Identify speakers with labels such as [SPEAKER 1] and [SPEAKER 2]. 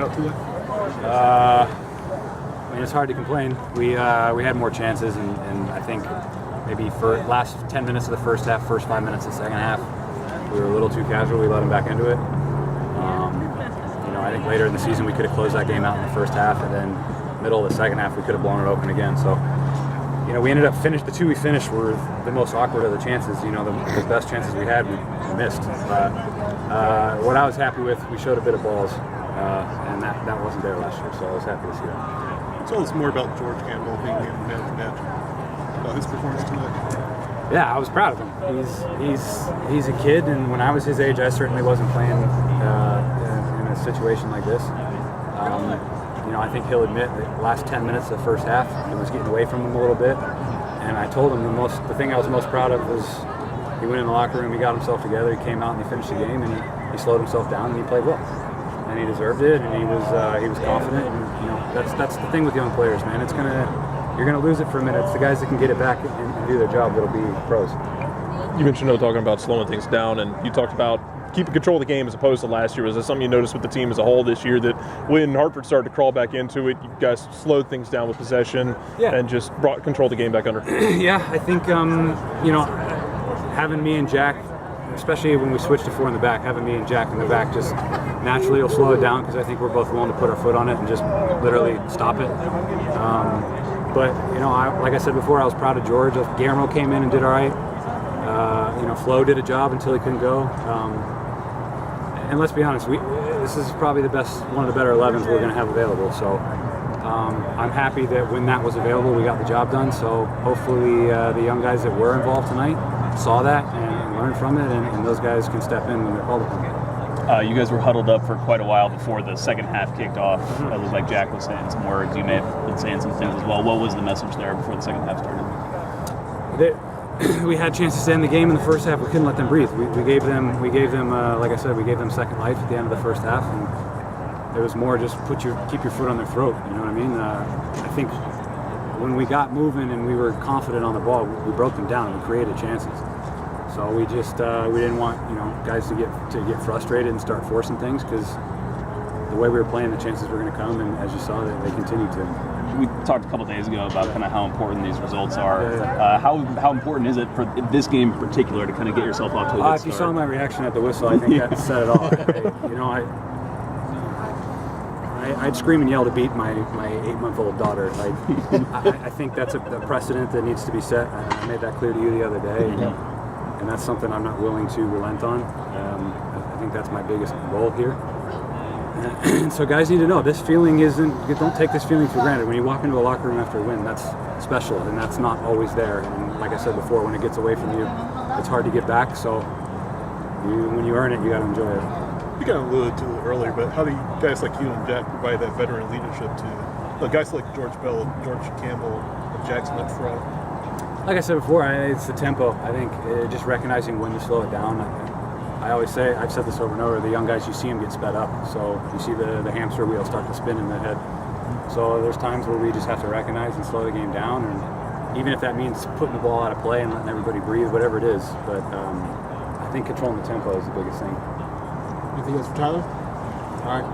[SPEAKER 1] I mean, it's hard to complain. We had more chances, and I think maybe for last 10 minutes of the first half, first 5 minutes of the second half, we were a little too casual. We let them back into it. I think later in the season we could have closed that game out in the first half, and then middle of the second half we could have blown it open again. So, we ended up the two we finished were the most awkward of the chances. The best chances we had, we missed. What I was happy with, we showed a bit of balls, and that wasn't there last year, so I was happy to see that.
[SPEAKER 2] Tell us more about George Campbell being the man of the match, about his performance tonight.
[SPEAKER 1] Yeah, I was proud of him. He's a kid, and when I was his age, I certainly wasn't playing in a situation like this. I think he'll admit that the last 10 minutes of the first half, it was getting away from him a little bit. And I told him the thing I was most proud of was he went in the locker room, he got himself together, he came out and he finished the game, and he slowed himself down and he played well. And he deserved it, and he was confident. And that's the thing with young players, man. You're gonna lose it for a minute. It's the guys that can get it back and do their job that'll be pros.
[SPEAKER 3] You mentioned talking about slowing things down, and you talked about keeping control of the game as opposed to last year. Was there something you noticed with the team as a whole this year that when Hartford started to crawl back into it, you guys slowed things down with possession and just brought control of the game back under?
[SPEAKER 1] Yeah, I think having me and Jack, especially when we switched to four in the back, having me and Jack in the back just naturally will slow it down because I think we're both willing to put our foot on it and just literally stop it. But like I said before, I was proud of George. Guillermo came in and did all right. Flo did a job until he couldn't go. And let's be honest, this is probably one of the better 11s we're going to have available. So I'm happy that when that was available, we got the job done. So hopefully the young guys that were involved tonight saw that and learned from it, and those guys can step in when they're called upon.
[SPEAKER 4] You guys were huddled up for quite a while before the second half kicked off. It looked like Jack was saying some words. You may have been saying some things as well. What was the message there before the second half started?
[SPEAKER 1] We had chances to end the game in the first half. We couldn't let them breathe. We gave them, like I said, we gave them second life at the end of the first half, and there was more just keep your foot on their throat. You know what I mean? I think when we got moving and we were confident on the ball, we broke them down and we created chances. So we just we didn't want guys to get frustrated and start forcing things, because the way we were playing, the chances were going to come, and as you saw, they continued to.
[SPEAKER 4] We talked a couple days ago about kind of how important these results are.
[SPEAKER 1] Yeah.
[SPEAKER 4] How important is it for this game in particular to kind of get yourself off to a good start?
[SPEAKER 1] If you saw my reaction at the whistle, I think that said it all. I'd scream and yell to beat my 8-month-old daughter. I think that's a precedent that needs to be set. I made that clear to you the other day, and that's something I'm not willing to relent on. I think that's my biggest goal here. So guys need to know this feeling don't take this feeling for granted. When you walk into a locker room after a win, that's special, and that's not always there. And like I said before, when it gets away from you, it's hard to get back. So when you earn it, you got to enjoy it.
[SPEAKER 2] You kind of alluded to it earlier, but how do guys like you and Jack provide that veteran leadership to guys like George Bell, George Campbell, and Jackson up front?
[SPEAKER 1] Like I said before, it's the tempo. I think just recognizing when to slow it down. I always say, I've said this over and over, the young guys, you see them get sped up. So you see the hamster wheel start to spin in the head. So there's times where we just have to recognize and slow the game down. And even if that means putting the ball out of play and letting everybody breathe, whatever it is. But I think controlling the tempo is the biggest thing.
[SPEAKER 5] Anything else for Tyler? All right.